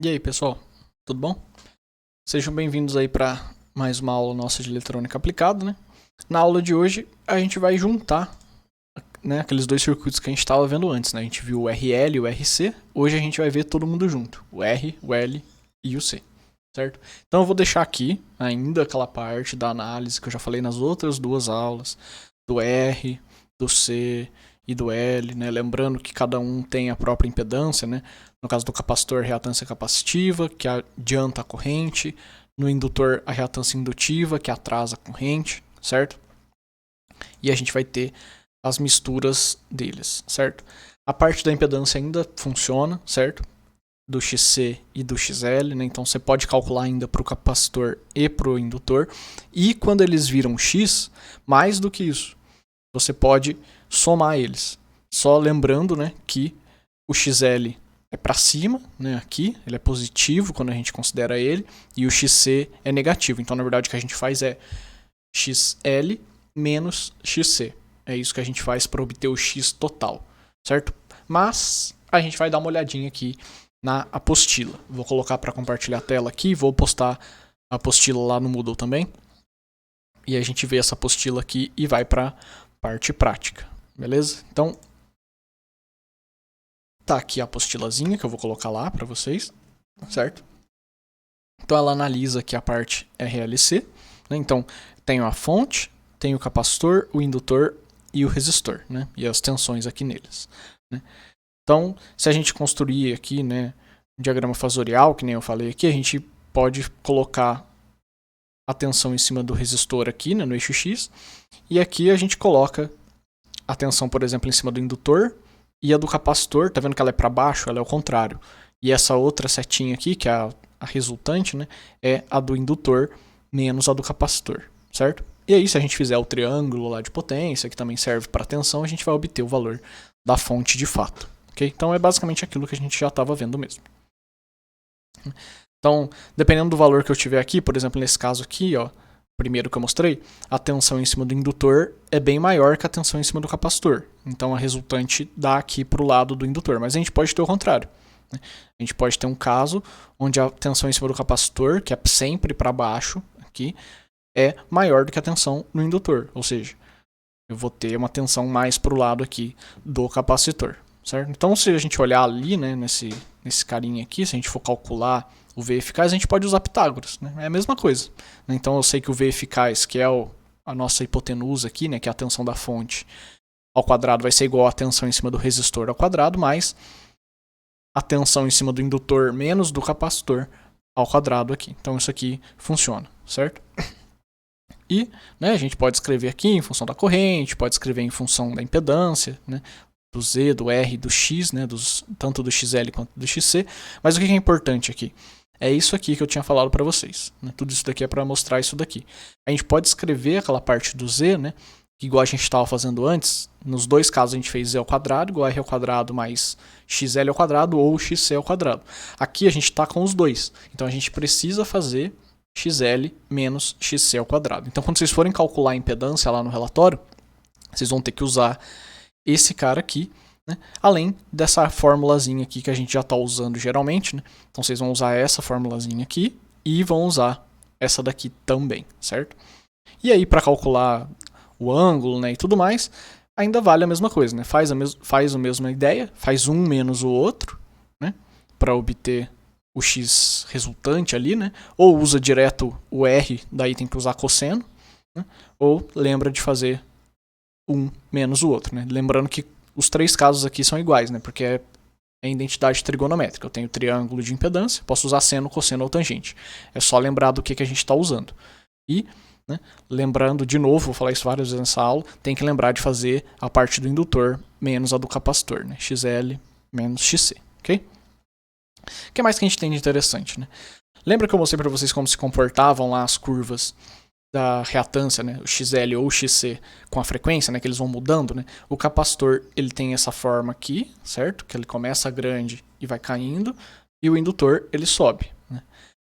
E aí, pessoal, tudo bom? Sejam bem-vindos aí para mais uma aula nossa de eletrônica aplicada, né? Na aula de hoje, a gente vai juntar, né, aqueles dois circuitos que a gente estava vendo antes, né? A gente viu o RL e o RC, hoje a gente vai ver todo mundo junto, o R, o L e o C, certo? Então eu vou deixar aqui ainda aquela parte da análise que eu já falei nas outras duas aulas, do R, do C e do L, né? Lembrando que cada um tem a própria impedância, né? No caso do capacitor, a reatância capacitiva, que adianta a corrente. No indutor, a reatância indutiva, que atrasa a corrente, certo? E a gente vai ter as misturas deles, certo? A parte da impedância ainda funciona, certo? Do XC e do XL, né? Então você pode calcular ainda para o capacitor e para o indutor. E quando eles viram X, mais do que isso, você pode somar eles. Só lembrando, né, que o XL é para cima, né, aqui, ele é positivo quando a gente considera ele, e o XC é negativo. Então, na verdade, o que a gente faz é XL menos XC. É isso que a gente faz para obter o X total, certo? Mas a gente vai dar uma olhadinha aqui na apostila. Vou colocar para compartilhar a tela aqui, vou postar a apostila lá no Moodle também. E a gente vê essa apostila aqui e vai para a parte prática, beleza? Então, tá aqui a apostilazinha que eu vou colocar lá para vocês, certo? Então ela analisa aqui a parte RLC, né? Então tem a fonte, tem o capacitor, o indutor e o resistor, né? E as tensões aqui neles, né? Então, se a gente construir aqui, né, um diagrama fasorial, que nem eu falei aqui, a gente pode colocar a tensão em cima do resistor aqui, né, no eixo X, e aqui a gente coloca a tensão, por exemplo, em cima do indutor, e a do capacitor, tá vendo que ela é para baixo, ela é o contrário. E essa outra setinha aqui, que é a resultante, né, é a do indutor menos a do capacitor, certo? E aí, se a gente fizer o triângulo lá de potência, que também serve para tensão, a gente vai obter o valor da fonte de fato, ok? Então é basicamente aquilo que a gente já estava vendo mesmo. Então, dependendo do valor que eu tiver aqui, por exemplo, nesse caso aqui, ó, primeiro que eu mostrei, a tensão em cima do indutor é bem maior que a tensão em cima do capacitor. Então a resultante dá aqui para o lado do indutor. Mas a gente pode ter o contrário, né? A gente pode ter um caso onde a tensão em cima do capacitor, que é sempre para baixo aqui, é maior do que a tensão no indutor. Ou seja, eu vou ter uma tensão mais para o lado aqui do capacitor, certo? Então se a gente olhar ali, né, nesse carinha aqui, se a gente for calcular o V eficaz, a gente pode usar Pitágoras, né? É a mesma coisa. Então eu sei que o V eficaz, que é a nossa hipotenusa aqui, né, que é a tensão da fonte ao quadrado, vai ser igual a tensão em cima do resistor ao quadrado, mais a tensão em cima do indutor menos do capacitor ao quadrado aqui. Então isso aqui funciona, certo? E, né, a gente pode escrever aqui em função da corrente, pode escrever em função da impedância, né, do Z, do R, do X, né, tanto do XL quanto do XC. Mas o que é importante aqui? É isso aqui que eu tinha falado para vocês, né? Tudo isso daqui é para mostrar isso daqui. A gente pode escrever aquela parte do Z, né, igual a gente estava fazendo antes. Nos dois casos a gente fez Z ao quadrado, igual a R ao quadrado, mais XL ao quadrado, ou XC ao quadrado. Aqui a gente está com os dois. Então a gente precisa fazer XL menos XC ao quadrado. Então quando vocês forem calcular a impedância lá no relatório, vocês vão ter que usar esse cara aqui, né? Além dessa formulazinha aqui que a gente já está usando geralmente, né? Então vocês vão usar essa formulazinha aqui e vão usar essa daqui também, certo? E aí para calcular o ângulo, né, e tudo mais, ainda vale a mesma coisa, né? Faz a mesma ideia, faz um menos o outro, né, para obter o x resultante ali, né? Ou usa direto o r, daí tem que usar cosseno, né? Ou lembra de fazer um menos o outro, né? Lembrando que os três casos aqui são iguais, né? Porque é identidade trigonométrica. Eu tenho triângulo de impedância, posso usar seno, cosseno ou tangente. É só lembrar do que a gente está usando. E, né, lembrando de novo, vou falar isso várias vezes nessa aula, tem que lembrar de fazer a parte do indutor menos a do capacitor, né? XL menos XC, ok? O que mais que a gente tem de interessante, né? Lembra que eu mostrei para vocês como se comportavam lá as curvas da reatância, né, o XL ou o XC com a frequência, né, que eles vão mudando, né? O capacitor, ele tem essa forma aqui, certo? Que ele começa grande e vai caindo, e o indutor, ele sobe, né?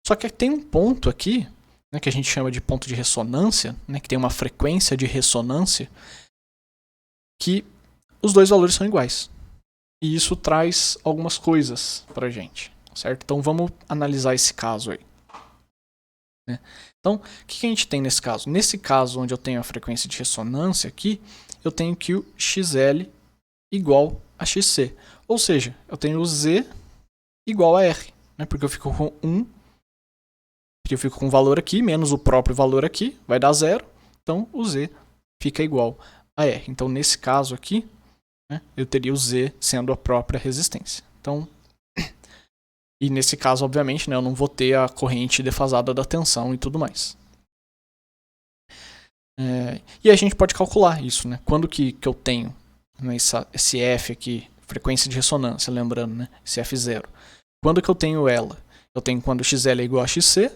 Só que tem um ponto aqui, né, que a gente chama de ponto de ressonância, né, que tem uma frequência de ressonância, que os dois valores são iguais. E isso traz algumas coisas pra gente, certo? Então vamos analisar esse caso aí. Né? Então, o que a gente tem nesse caso? Nesse caso, onde eu tenho a frequência de ressonância aqui, eu tenho que o XL igual a XC. Ou seja, eu tenho o Z igual a R, né? Porque eu fico com 1, porque eu fico com o valor aqui, menos o próprio valor aqui, vai dar 0. Então, o Z fica igual a R. Então, nesse caso aqui, né, eu teria o Z sendo a própria resistência. Então, e nesse caso, obviamente, né, eu não vou ter a corrente defasada da tensão e tudo mais. E a gente pode calcular isso, né? Quando que eu tenho, né, esse F aqui, frequência de ressonância, lembrando, né, esse F0. Quando que eu tenho ela? Eu tenho quando XL é igual a XC,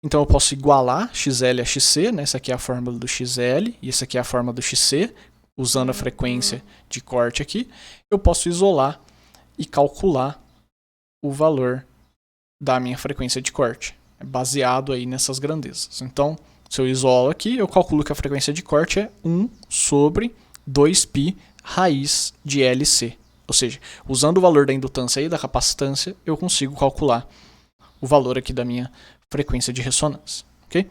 então eu posso igualar XL a XC, né? Essa aqui é a fórmula do XL e essa aqui é a fórmula do XC, usando a frequência de corte aqui. Eu posso isolar e calcular o valor da minha frequência de corte, baseado aí nessas grandezas. Então, se eu isolo aqui, eu calculo que a frequência de corte é 1 sobre 2π raiz de LC. Ou seja, usando o valor da indutância e da capacitância, eu consigo calcular o valor aqui da minha frequência de ressonância. Okay?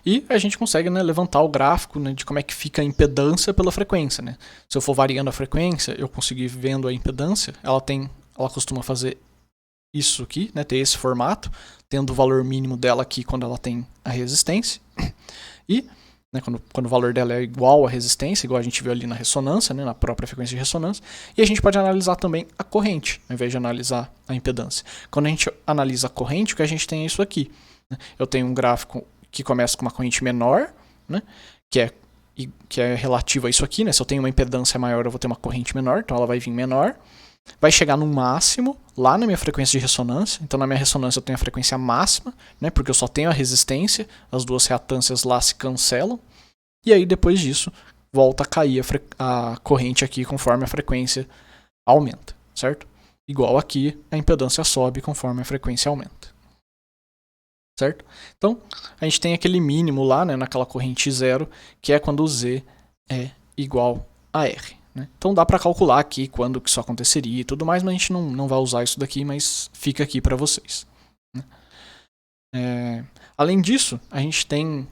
E a gente consegue, né, levantar o gráfico, né, de como é que fica a impedância pela frequência. Né? Se eu for variando a frequência, eu consigo ir vendo a impedância. Ela costuma fazer isso aqui, né, ter esse formato, tendo o valor mínimo dela aqui quando ela tem a resistência. E, né, quando o valor dela é igual à resistência, igual a gente viu ali na ressonância, né, na própria frequência de ressonância. E a gente pode analisar também a corrente, ao invés de analisar a impedância. Quando a gente analisa a corrente, o que a gente tem é isso aqui. Né? Eu tenho um gráfico que começa com uma corrente menor, né, que é relativa a isso aqui. Né? Se eu tenho uma impedância maior, eu vou ter uma corrente menor, então ela vai vir menor. Vai chegar no máximo lá na minha frequência de ressonância. Então, na minha ressonância, eu tenho a frequência máxima, né, porque eu só tenho a resistência, as duas reatâncias lá se cancelam. E aí, depois disso, volta a cair a corrente aqui conforme a frequência aumenta, certo? Igual aqui, a impedância sobe conforme a frequência aumenta. Certo? Então, a gente tem aquele mínimo lá, né, naquela corrente zero, que é quando o Z é igual a R. Né? Então dá para calcular aqui quando que isso aconteceria e tudo mais, mas a gente não vai usar isso daqui, mas fica aqui para vocês. Né? Além disso, a gente tem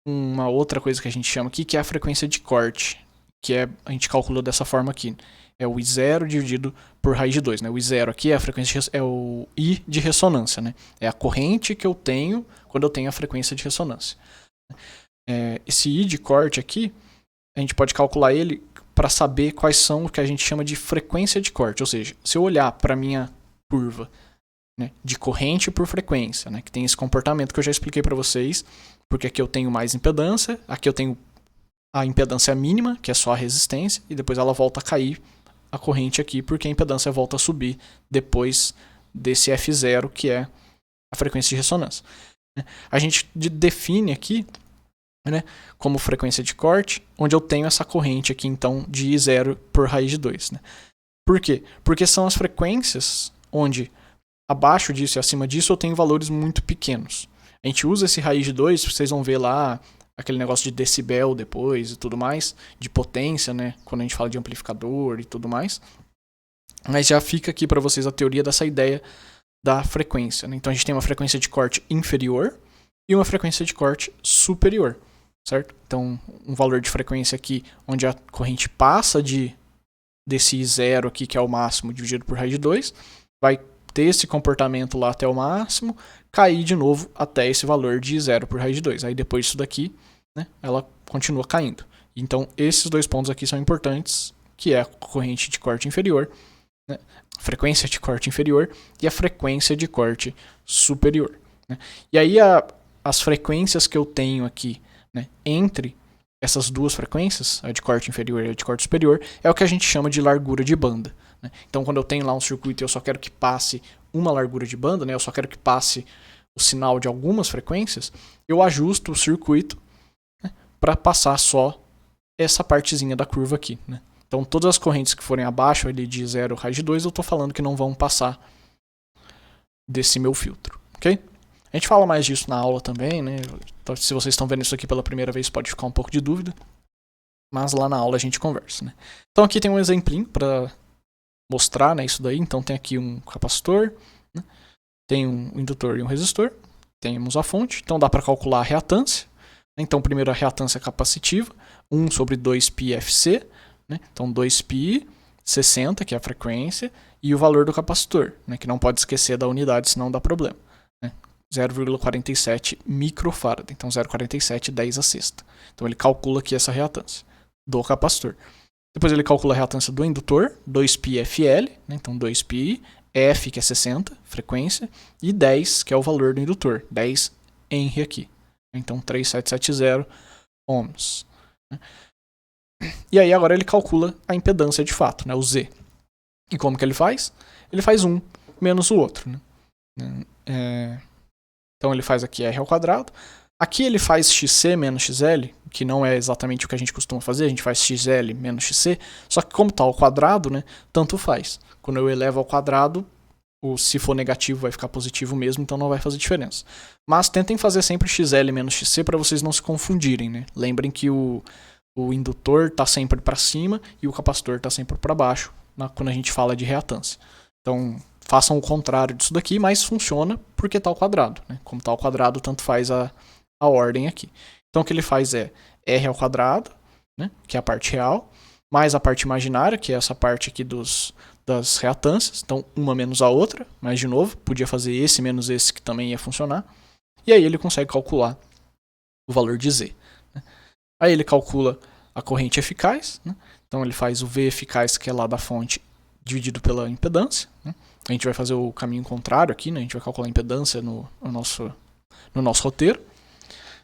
uma outra coisa que a gente chama aqui, que é a frequência de corte, que a gente calculou dessa forma aqui. É o I0 dividido por raiz de 2. Né? O I0 aqui é a frequência é o I de ressonância. Né? É a corrente que eu tenho quando eu tenho a frequência de ressonância. Esse I de corte aqui, a gente pode calcular ele para saber quais são o que a gente chama de frequência de corte. Ou seja, se eu olhar para a minha curva, né, de corrente por frequência, né, que tem esse comportamento que eu já expliquei para vocês, porque aqui eu tenho mais impedância, aqui eu tenho a impedância mínima, que é só a resistência, e depois ela volta a cair a corrente aqui, porque a impedância volta a subir depois desse F0, que é a frequência de ressonância. A gente define aqui, né, como frequência de corte, onde eu tenho essa corrente aqui, então, de I0 por raiz de 2. Né? Por quê? Porque são as frequências onde abaixo disso e acima disso eu tenho valores muito pequenos. A gente usa esse raiz de 2, vocês vão ver lá aquele negócio de decibel depois e tudo mais, de potência, né, quando a gente fala de amplificador e tudo mais. Mas já fica aqui para vocês a teoria dessa ideia da frequência. Né? Então a gente tem uma frequência de corte inferior e uma frequência de corte superior. Certo? Então, um valor de frequência aqui, onde a corrente passa desse I0 aqui, que é o máximo, dividido por raiz de 2, vai ter esse comportamento lá até o máximo, cair de novo até esse valor de I0 por raiz de 2. Aí depois disso daqui, né, ela continua caindo. Então, esses dois pontos aqui são importantes, que é a corrente de corte inferior, né, a frequência de corte inferior e a frequência de corte superior. Né? E aí, as frequências que eu tenho aqui, né, entre essas duas frequências, a de corte inferior e a de corte superior, é o que a gente chama de largura de banda. Né? Então, quando eu tenho lá um circuito e eu só quero que passe uma largura de banda, né, eu só quero que passe o sinal de algumas frequências, eu ajusto o circuito, né, para passar só essa partezinha da curva aqui. Né? Então, todas as correntes que forem abaixo ali de 0 raiz de 2, eu estou falando que não vão passar desse meu filtro. Ok? A gente fala mais disso na aula também, né? Então, se vocês estão vendo isso aqui pela primeira vez, pode ficar um pouco de dúvida. Mas lá na aula a gente conversa, né? Então aqui tem um exemplinho para mostrar, né, isso daí. Então tem aqui um capacitor, né, tem um indutor e um resistor, temos a fonte, então dá para calcular a reatância. Então primeiro a reatância capacitiva, 1 sobre 2πfc, né, então 2π, 60, que é a frequência, e o valor do capacitor, né, que não pode esquecer da unidade, senão dá problema. 0,47 microfarad, então 0,47 10 a sexta. Então ele calcula aqui essa reatância do capacitor. Depois ele calcula a reatância do indutor, 2πfl, né, então 2π, F que é 60, frequência, e 10 que é o valor do indutor, 10 Henry aqui. Então 3.770 ohms. E aí agora ele calcula a impedância de fato, né, o Z. E como que ele faz? Ele faz um menos o outro. Né? Então ele faz aqui R ao quadrado. Aqui ele faz XC menos XL, que não é exatamente o que a gente costuma fazer, a gente faz XL menos XC, só que como está ao quadrado, né, tanto faz. Quando eu elevo ao quadrado, se for negativo vai ficar positivo mesmo, então não vai fazer diferença. Mas tentem fazer sempre XL menos XC para vocês não se confundirem. Né? Lembrem que o indutor está sempre para cima e o capacitor está sempre para baixo, quando a gente fala de reatância. Então façam o contrário disso daqui, mas funciona porque está ao quadrado. Né? Como está ao quadrado, tanto faz a ordem aqui. Então o que ele faz é R ao quadrado, né, que é a parte real, mais a parte imaginária, que é essa parte aqui das reatâncias. Então uma menos a outra, mas de novo, podia fazer esse menos esse que também ia funcionar. E aí ele consegue calcular o valor de Z. Né? Aí ele calcula a corrente eficaz, né? Então ele faz o V eficaz, que é lá da fonte, dividido pela impedância. Né? A gente vai fazer o caminho contrário aqui, né? A gente vai calcular a impedância no nosso roteiro.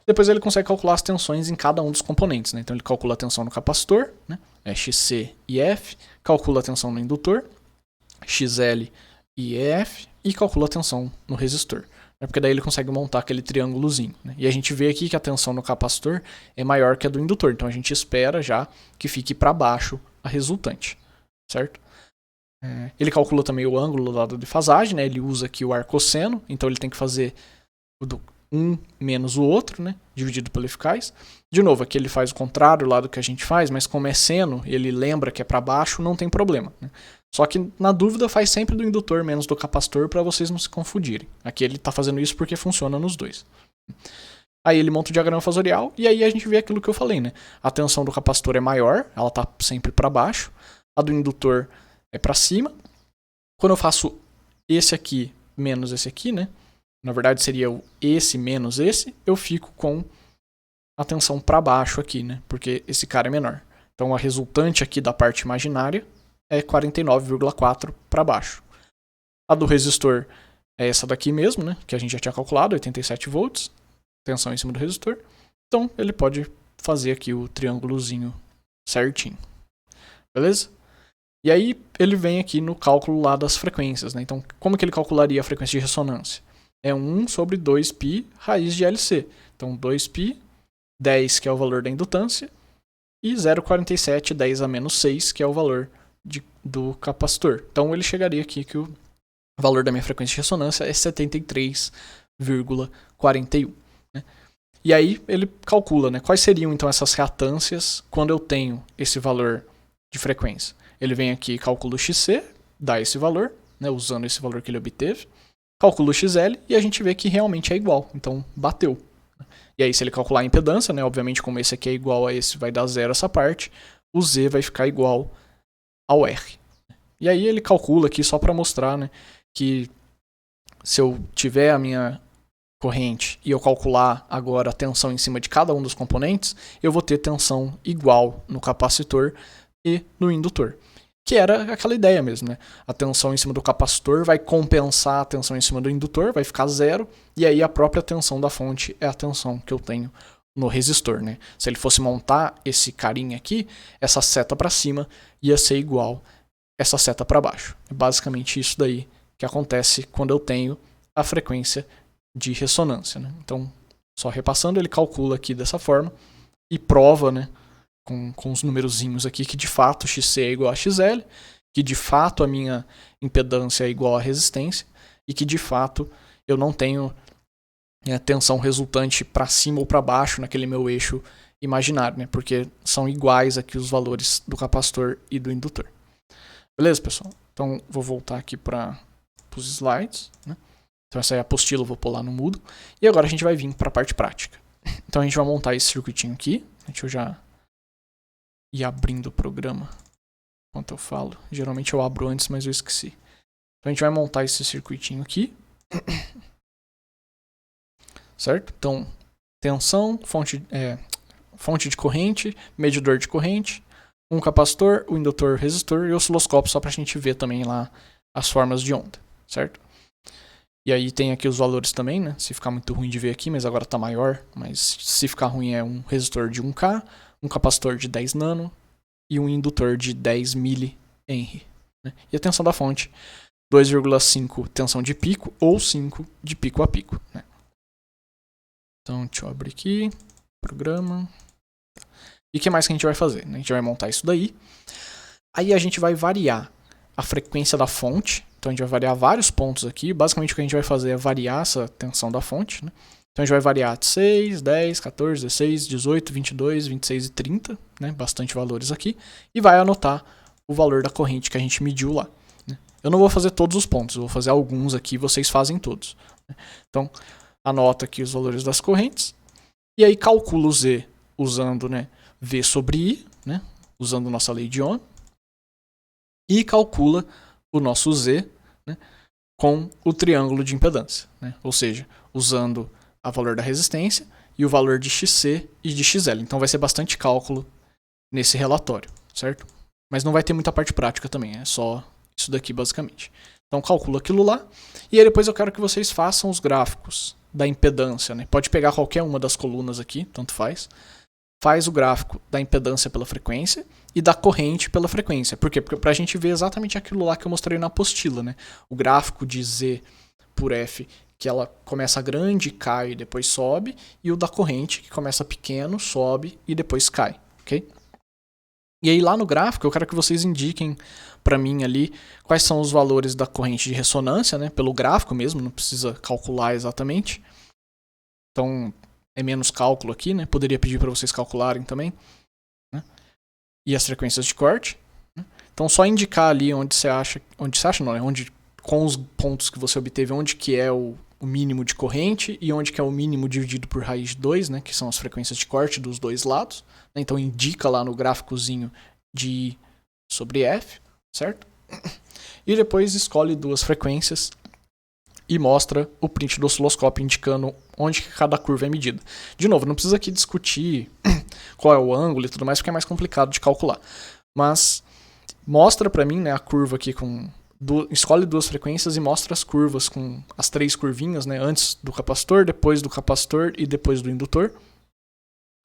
Depois ele consegue calcular as tensões em cada um dos componentes. Né? Então ele calcula a tensão no capacitor, né? XC e F, calcula a tensão no indutor, XL e EF, e calcula a tensão no resistor. Porque daí ele consegue montar aquele triângulozinho. Né? E a gente vê aqui que a tensão no capacitor é maior que a do indutor. Então a gente espera já que fique para baixo a resultante. Certo? Ele calcula também o ângulo do lado de fasagem. Né? Ele usa aqui o arcosseno. Então ele tem que fazer um menos o outro, né? Dividido pelo eficaz. De novo, aqui ele faz o contrário lá do que a gente faz, mas como é seno, ele lembra que é para baixo, não tem problema. Né? Só que, na dúvida, faz sempre do indutor menos do capacitor para vocês não se confundirem. Aqui ele está fazendo isso porque funciona nos dois. Aí ele monta o diagrama fasorial e aí a gente vê aquilo que eu falei, né? A tensão do capacitor é maior, ela está sempre para baixo. A do indutor é para cima. Quando eu faço esse aqui menos esse aqui, né? Na verdade seria esse menos esse, eu fico com a tensão para baixo aqui, né? Porque esse cara é menor. Então a resultante aqui da parte imaginária é 49,4 para baixo. A do resistor é essa daqui mesmo, né? Que a gente já tinha calculado, 87 volts. Tensão em cima do resistor. Então ele pode fazer aqui o triângulozinho certinho. Beleza? E aí ele vem aqui no cálculo lá das frequências, né? Então como que ele calcularia a frequência de ressonância? É 1 sobre 2π raiz de LC. Então 2π, 10 que é o valor da indutância, e 0,47, 10 a menos 6, que é o valor do capacitor. Então ele chegaria aqui que o valor da minha frequência de ressonância é 73,41. Né? E aí ele calcula, né, quais seriam então essas reatâncias quando eu tenho esse valor de frequência. Ele vem aqui e calcula o XC, dá esse valor, né, usando esse valor que ele obteve, calcula o XL e a gente vê que realmente é igual, então bateu. E aí se ele calcular a impedância, né, obviamente como esse aqui é igual a esse, vai dar zero essa parte, o Z vai ficar igual ao R. E aí ele calcula aqui só para mostrar, né, que se eu tiver a minha corrente e eu calcular agora a tensão em cima de cada um dos componentes, eu vou ter tensão igual no capacitor e no indutor. Que era aquela ideia mesmo, né? A tensão em cima do capacitor vai compensar a tensão em cima do indutor, vai ficar zero, e aí a própria tensão da fonte é a tensão que eu tenho no resistor, né? Se ele fosse montar esse carinha aqui, essa seta para cima ia ser igual essa seta para baixo. É basicamente isso daí que acontece quando eu tenho a frequência de ressonância, né? Então, só repassando, ele calcula aqui dessa forma e prova, né, com os numerozinhos aqui, que de fato XC é igual a XL, que de fato a minha impedância é igual à resistência, e que de fato eu não tenho tensão resultante para cima ou para baixo naquele meu eixo imaginário, né? Porque são iguais aqui os valores do capacitor e do indutor. Beleza, pessoal? Então, vou voltar aqui para os slides, né? Então, essa é a apostila, eu vou pular no mudo. E agora a gente vai vir para a parte prática. Então, a gente vai montar esse circuitinho aqui. Deixa eu já ir abrindo o programa enquanto eu falo. Geralmente eu abro antes, mas eu esqueci. Então, a gente vai montar esse circuitinho aqui. Certo? Então, tensão, fonte de corrente, medidor de corrente, um capacitor, o indutor, resistor e osciloscópio, só para a gente ver também lá as formas de onda, certo? E aí tem aqui os valores também, né? Se ficar muito ruim de ver aqui, mas agora está maior. Mas se ficar ruim é um resistor de 1K, um capacitor de 10 nano e um indutor de 10 mH. Né? E a tensão da fonte, 2,5 tensão de pico ou 5 de pico a pico. Né? Então, deixa eu abrir aqui, programa. E o que mais que a gente vai fazer? A gente vai montar isso daí. Aí a gente vai variar a frequência da fonte. Então a gente vai variar vários pontos aqui. Basicamente o que a gente vai fazer é variar essa tensão da fonte. Né? Então a gente vai variar de 6, 10, 14, 16, 18, 22, 26 e 30. Né? Bastante valores aqui. E vai anotar o valor da corrente que a gente mediu lá. Né? Eu não vou fazer todos os pontos. Eu vou fazer alguns aqui. Vocês fazem todos. Né? Então anota aqui os valores das correntes. E aí calcula o Z usando, né, V sobre I, né, usando nossa lei de Ohm. E calcula o nosso Z, né, com o triângulo de impedância. Né, ou seja, usando o valor da resistência e o valor de XC e de XL. Então vai ser bastante cálculo nesse relatório, certo? Mas não vai ter muita parte prática também, é só isso daqui basicamente. Então calcula aquilo lá e aí depois eu quero que vocês façam os gráficos da impedância. Né? Pode pegar qualquer uma das colunas aqui, tanto faz. Faz o gráfico da impedância pela frequência e da corrente pela frequência. Por quê? Porque para a gente ver exatamente aquilo lá que eu mostrei na apostila. Né? O gráfico de Z por F, que ela começa grande, cai e depois sobe. E o da corrente, que começa pequeno, sobe e depois cai. Ok? E aí lá no gráfico eu quero que vocês indiquem para mim ali quais são os valores da corrente de ressonância, né? Pelo gráfico mesmo, não precisa calcular exatamente. Então é menos cálculo aqui, né? Poderia pedir para vocês calcularem também. Né? E as frequências de corte. Né? Então só indicar ali onde você acha não, é onde com os pontos que você obteve, onde que é o mínimo de corrente e onde que é o mínimo dividido por raiz de 2, né? Que são as frequências de corte dos dois lados. Né? Então indica lá no gráficozinho de I sobre F, certo? E depois escolhe duas frequências e mostra o print do osciloscópio indicando onde que cada curva é medida. De novo, não precisa aqui discutir qual é o ângulo e tudo mais, porque é mais complicado de calcular. Mas mostra para mim, né, a curva aqui com... escolhe duas frequências e mostra as curvas com as três curvinhas, né, antes do capacitor, depois do capacitor e depois do indutor,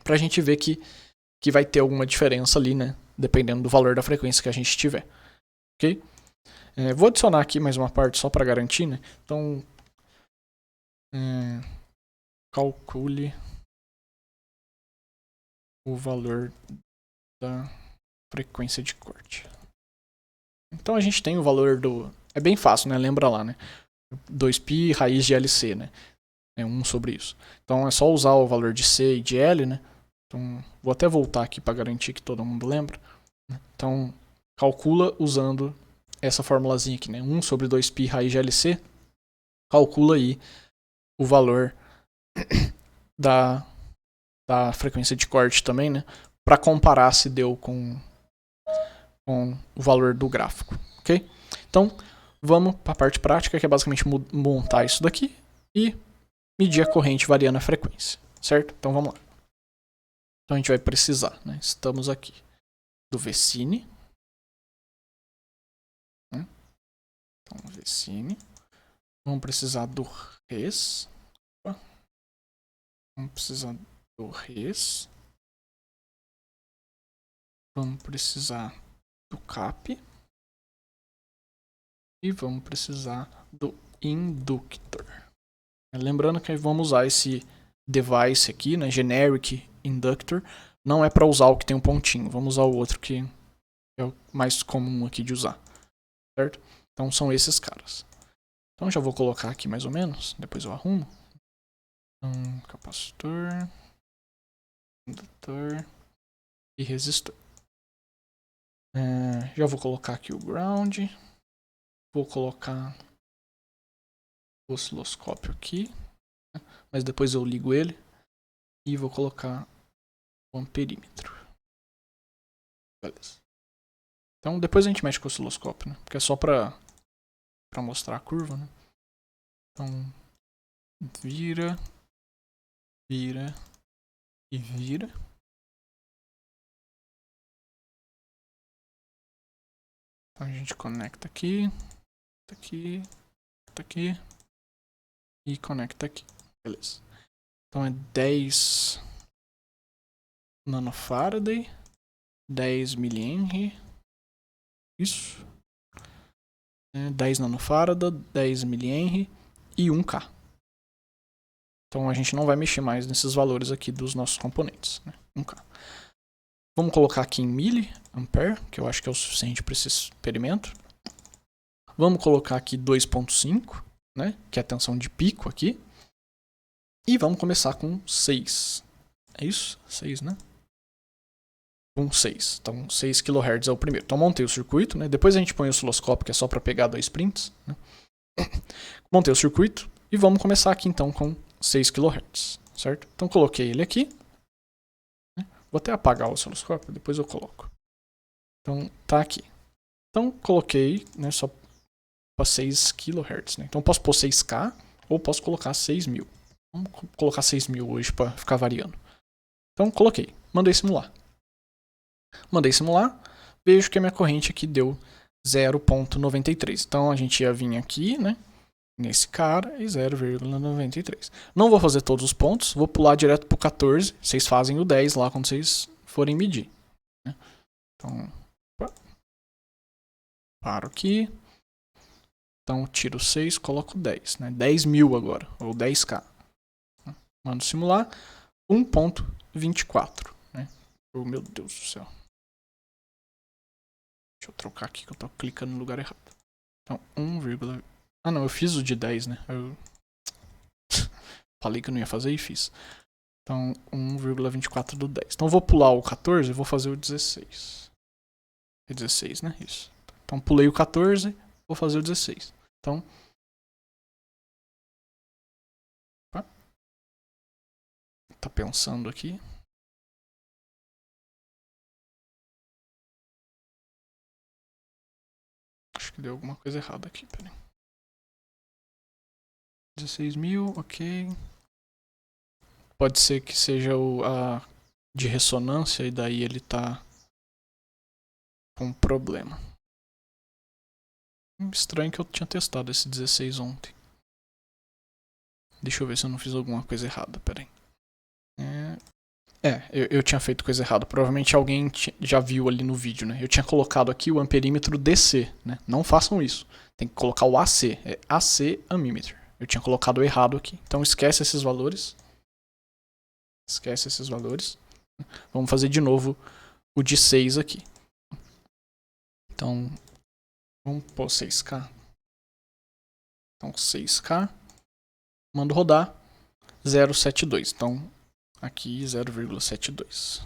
pra gente ver que vai ter alguma diferença ali, né, dependendo do valor da frequência que a gente tiver. Ok? Vou adicionar aqui mais uma parte só para garantir, né? Então, calcule o valor da frequência de corte. Então a gente tem o valor do... É bem fácil, né? Lembra lá, né? 2π raiz de LC, né? É 1 sobre isso. Então é só usar o valor de C e de L, né? Então vou até voltar aqui para garantir que todo mundo lembra. Então calcula usando essa formulazinha aqui, né? 1 sobre 2π raiz de LC. Calcula aí o valor da frequência de corte também, né? Para comparar se deu com o valor do gráfico, ok? Então, vamos para a parte prática, que é basicamente montar isso daqui e medir a corrente variando a frequência, certo? Então, vamos lá. Então, a gente vai precisar, né? Estamos aqui do Vecine. Né? Então, Vecine. Vamos precisar do Res. Vamos precisar do Res. Vamos precisar do Cap. E vamos precisar do Inductor. Lembrando que vamos usar esse device aqui, né, Generic Inductor. Não é para usar o que tem um pontinho. Vamos usar o outro que é o mais comum aqui de usar. Certo? Então são esses caras. Então já vou colocar aqui mais ou menos. Depois eu arrumo. Capacitor, indutor e resistor. Já vou colocar aqui o ground. Vou colocar o osciloscópio aqui, né? Mas depois eu ligo ele e vou colocar o amperímetro. Beleza. Então depois a gente mexe com o osciloscópio, né? Porque é só pra mostrar a curva, né? Então vira, vira e vira. Então a gente conecta aqui, aqui, aqui e conecta aqui. Beleza. Então é 10 nanofaraday, 10 milihenry, isso. 10 nanofarad, 10 milihenry e 1K. Então a gente não vai mexer mais nesses valores aqui dos nossos componentes, né? 1K. Vamos colocar aqui em miliampere, que eu acho que é o suficiente para esse experimento. Vamos colocar aqui 2.5, né? Que é a tensão de pico aqui. E vamos começar com 6. É isso? 6, né? Com 6. Então 6 kHz é o primeiro. Então montei o circuito, né? Depois a gente põe o osciloscópio, que é só para pegar 2 prints, né? Montei o circuito e vamos começar aqui então com 6 kHz, certo? Então coloquei ele aqui. Vou até apagar o osciloscópio, depois eu coloco. Então tá aqui. Então coloquei, né, só para 6 kHz, né? Então posso pôr 6K ou posso colocar 6.000. Vamos colocar 6.000 hoje para ficar variando. Então coloquei, mandei simular. Mandei simular, vejo que a minha corrente aqui deu 0.93. Então a gente ia vir aqui, né, nesse cara e 0,93. Não vou fazer todos os pontos, vou pular direto pro 14. Vocês fazem o 10 lá quando vocês forem medir, né? Então, paro aqui. Então tiro 6, coloco 10, né? 10.000 agora, ou 10K. Mando simular 1.24, né? Oh, meu Deus do céu. Deixa eu trocar aqui que eu tô clicando no lugar errado. Então, 1, ah não, eu fiz o de 10, né? Eu falei que eu não ia fazer e fiz. Então, 1,24 do 10. Então, eu vou pular o 14 e vou fazer o 16. É 16, né? Isso. Então, pulei o 14, vou fazer o 16. Então, tá pensando aqui. Acho que deu alguma coisa errada aqui, peraí. 16.000, ok. Pode ser que seja a de ressonância e daí ele tá com problema. Estranho que eu tinha testado esse 16 ontem. Deixa eu ver se eu não fiz alguma coisa errada, peraí. Eu tinha feito coisa errada. Provavelmente alguém já viu ali no vídeo, né? Eu tinha colocado aqui o amperímetro DC, né? Não façam isso. Tem que colocar o AC. É AC ammeter. Eu tinha colocado errado aqui. Então esquece esses valores. Esquece esses valores. Vamos fazer de novo o de 6 aqui. Então, vamos pôr 6K. Então 6K. Mando rodar 0,72. Então, aqui 0,72.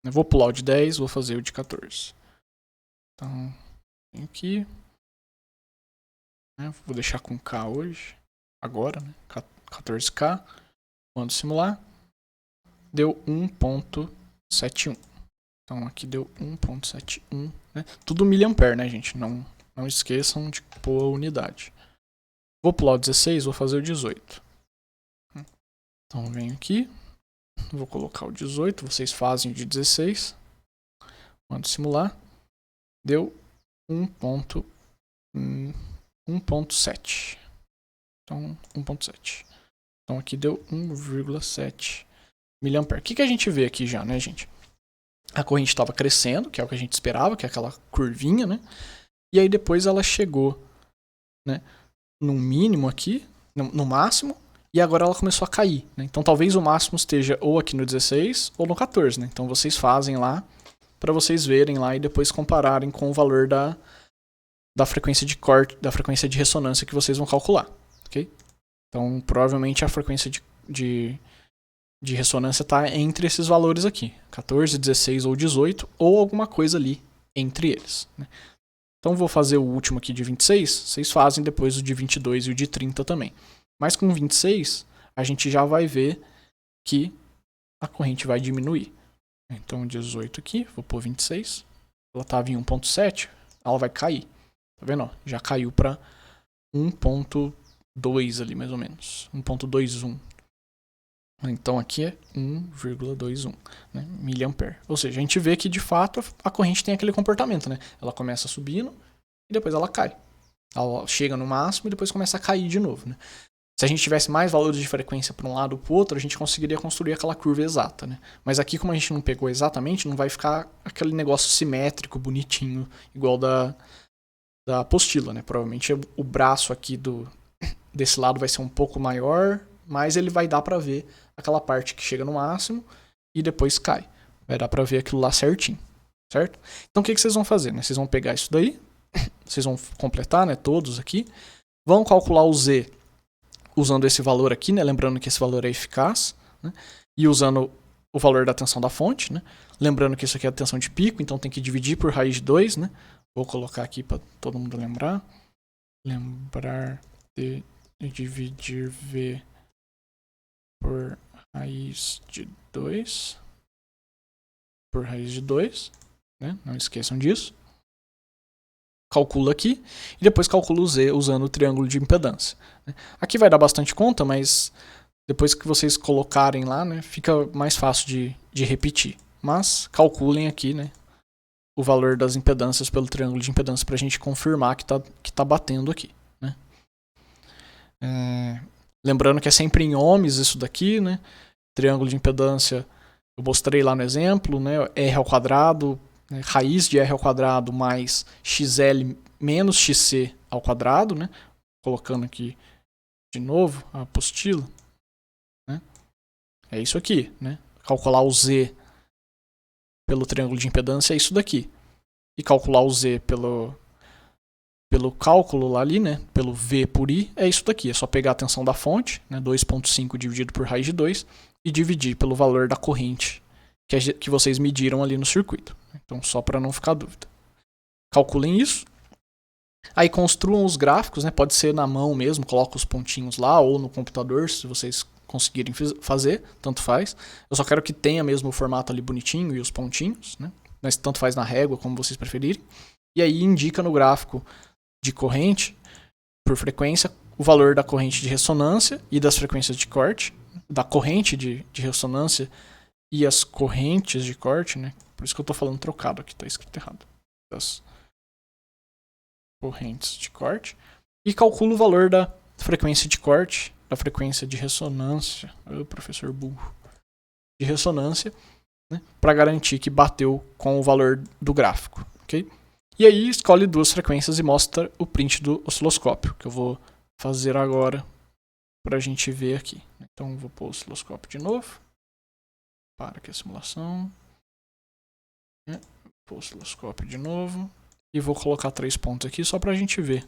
Eu vou pular o de 10, vou fazer o de 14. Então, vem aqui. Vou deixar com K hoje. Agora, né? 14K. Mando simular. Deu 1.71. Então aqui deu 1.71. Né? Tudo miliampere, né, gente? Não esqueçam de pôr a unidade. Vou pular o 16, vou fazer o 18. Então venho aqui. Vou colocar o 18, vocês fazem o de 16. Mando simular. Deu 1.7. Então, 1.7. Então aqui deu 1,7 miliampere. O que a gente vê aqui já, né, gente? A corrente estava crescendo, que é o que a gente esperava, que é aquela curvinha, né? E aí depois ela chegou, né, no mínimo aqui, no máximo, e agora ela começou a cair, né? Então talvez o máximo esteja ou aqui no 16 ou no 14, né? Então vocês fazem lá para vocês verem lá e depois compararem com o valor da frequência de corte, da frequência de ressonância que vocês vão calcular, ok? Então provavelmente a frequência de ressonância está entre esses valores aqui, 14, 16 ou 18, ou alguma coisa ali entre eles, né? Então vou fazer o último aqui de 26, vocês fazem depois o de 22 e o de 30 também. Mas com 26, a gente já vai ver que a corrente vai diminuir. Então 18 aqui, vou pôr 26. Ela estava em 1.7, ela vai cair. Tá vendo? Ó, já caiu para 1.2 ali mais ou menos. 1.21. Então aqui é 1,21, né, miliampere. Ou seja, a gente vê que de fato a corrente tem aquele comportamento, né? Ela começa subindo e depois ela cai. Ela chega no máximo e depois começa a cair de novo, né? Se a gente tivesse mais valores de frequência para um lado ou para o outro, a gente conseguiria construir aquela curva exata, né? Mas aqui, como a gente não pegou exatamente, não vai ficar aquele negócio simétrico, bonitinho, igual da apostila, né? Provavelmente o braço aqui desse lado vai ser um pouco maior, mas ele vai dar para ver aquela parte que chega no máximo e depois cai. Vai dar para ver aquilo lá certinho, certo? Então o que vocês vão fazer, né? Vocês vão pegar isso daí, vocês vão completar, né, todos aqui, vão calcular o Z usando esse valor aqui, né? Lembrando que esse valor é eficaz, né? E usando o valor da tensão da fonte, né? Lembrando que isso aqui é a tensão de pico, então tem que dividir por raiz de 2, né? Vou colocar aqui para todo mundo lembrar. Lembrar de dividir V por raiz de 2. Por raiz de 2, né? Não esqueçam disso. Calcula aqui e depois calcula o Z usando o triângulo de impedância. Aqui vai dar bastante conta, mas depois que vocês colocarem lá, né, fica mais fácil de repetir. Mas calculem aqui, né, o valor das impedâncias pelo triângulo de impedância para a gente confirmar que tá batendo aqui, né. Lembrando que é sempre em ohms isso daqui, né? Triângulo de impedância eu mostrei lá no exemplo, né? R ao quadrado, né? Raiz de R ao quadrado mais XL menos XC ao quadrado, né? Colocando aqui de novo a apostila, né? É isso aqui, né? Calcular o Z pelo triângulo de impedância é isso daqui. E calcular o Z pelo cálculo lá ali, né? Pelo V por I, é isso daqui. É só pegar a tensão da fonte, né? 2,5 dividido por raiz de 2 e dividir pelo valor da corrente que vocês mediram ali no circuito. Então, só para não ficar dúvida. Calculem isso. Aí construam os gráficos, né? Pode ser na mão mesmo, coloca os pontinhos lá ou no computador, se vocês conseguirem fazer, tanto faz. Eu só quero que tenha mesmo o formato ali bonitinho e os pontinhos, né? Mas tanto faz na régua, como vocês preferirem. E aí indica no gráfico de corrente, por frequência, o valor da corrente de ressonância e das frequências de corte, da corrente de ressonância e as correntes de corte, né? Por isso que eu estou falando trocado aqui, está escrito errado. Das correntes de corte. E calculo o valor da frequência de corte, da frequência de ressonância, professor burro, de ressonância, né? Para garantir que bateu com o valor do gráfico, ok? E aí escolhe duas frequências e mostra o print do osciloscópio, que eu vou fazer agora para a gente ver aqui. Então vou pôr o osciloscópio de novo. Para aqui a simulação. Vou pôr o osciloscópio de novo. E vou colocar 3 pontos aqui só para a gente ver.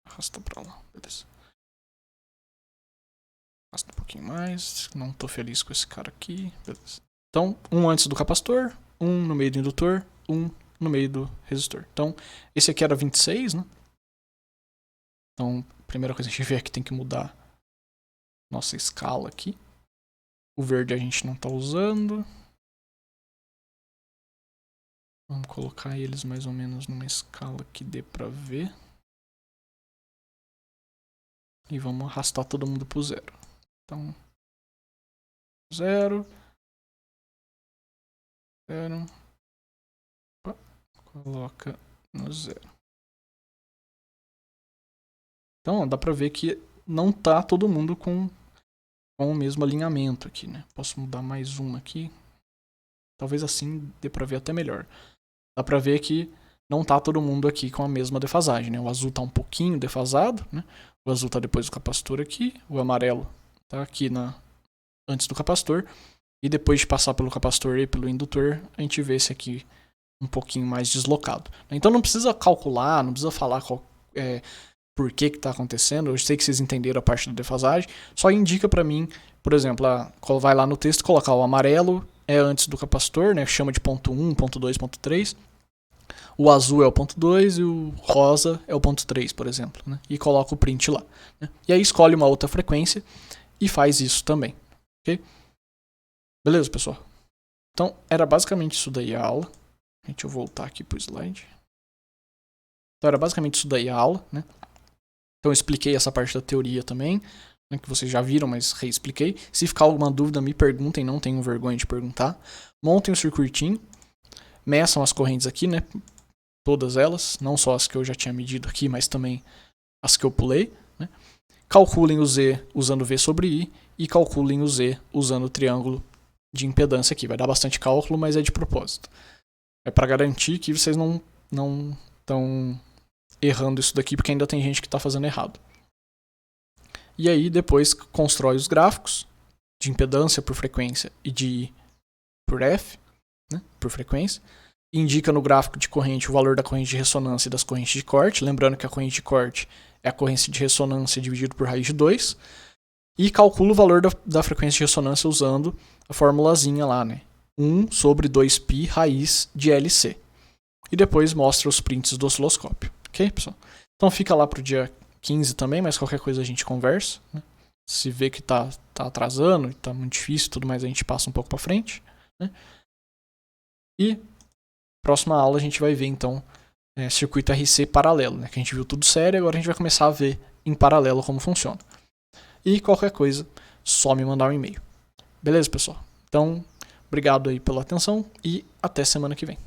Arrasta para lá, beleza. Arrasta um pouquinho mais. Não estou feliz com esse cara aqui. Beleza. Então, um antes do capacitor, um no meio do indutor, um no meio do resistor. Então, esse aqui era 26, né? Então, a primeira coisa que a gente vê é que tem que mudar nossa escala aqui. O verde a gente não está usando. Vamos colocar eles mais ou menos numa escala que dê para ver. E vamos arrastar todo mundo para o 0. Então, 0. 0. Coloca no 0. Então, ó, dá para ver que não tá todo mundo com o mesmo alinhamento aqui, né? Posso mudar mais um aqui. Talvez assim dê para ver até melhor. Dá para ver que não tá todo mundo aqui com a mesma defasagem, né? O azul tá um pouquinho defasado, né? O azul tá depois do capacitor aqui, o amarelo tá aqui antes do capacitor. E depois de passar pelo capacitor e pelo indutor, a gente vê esse aqui um pouquinho mais deslocado. Então não precisa calcular, não precisa falar por que está acontecendo. Eu sei que vocês entenderam a parte da defasagem. Só indica para mim, Por exemplo, vai lá no texto colocar o amarelo é antes do capacitor, né? Chama de ponto 1, ponto 2, ponto 3. O azul é o ponto 2 e o rosa é o ponto 3, por exemplo. Né? E coloca o print lá. Né? E aí escolhe uma outra frequência e faz isso também. Ok? Beleza, pessoal? Então, era basicamente isso daí a aula. Deixa eu voltar aqui pro slide. Então, era basicamente isso daí a aula. Né? Então, eu expliquei essa parte da teoria também, né, que vocês já viram, mas reexpliquei. Se ficar alguma dúvida, me perguntem, não tenham vergonha de perguntar. Montem o circuitinho. Meçam as correntes aqui, né? Todas elas, não só as que eu já tinha medido aqui, mas também as que eu pulei. Né? Calculem o Z usando V sobre I e calculem o Z usando o triângulo de impedância aqui. Vai dar bastante cálculo, mas é de propósito. É para garantir que vocês não estão errando isso daqui, porque ainda tem gente que está fazendo errado. E aí depois constrói os gráficos de impedância por frequência e de I por F, né, por frequência. Indica no gráfico de corrente o valor da corrente de ressonância e das correntes de corte. Lembrando que a corrente de corte é a corrente de ressonância dividido por raiz de 2. E calcula o valor da frequência de ressonância usando a formulazinha lá, né? 1 sobre 2π raiz de LC. E depois mostra os prints do osciloscópio. Ok, pessoal? Então fica lá pro dia 15 também, mas qualquer coisa a gente conversa. Né? Se vê que tá atrasando, tá muito difícil e tudo mais, a gente passa um pouco para frente. Né? E próxima aula a gente vai ver então circuito RC paralelo, né? Que a gente viu tudo sério, agora a gente vai começar a ver em paralelo como funciona. E qualquer coisa, só me mandar um e-mail. Beleza, pessoal? Então, obrigado aí pela atenção e até semana que vem.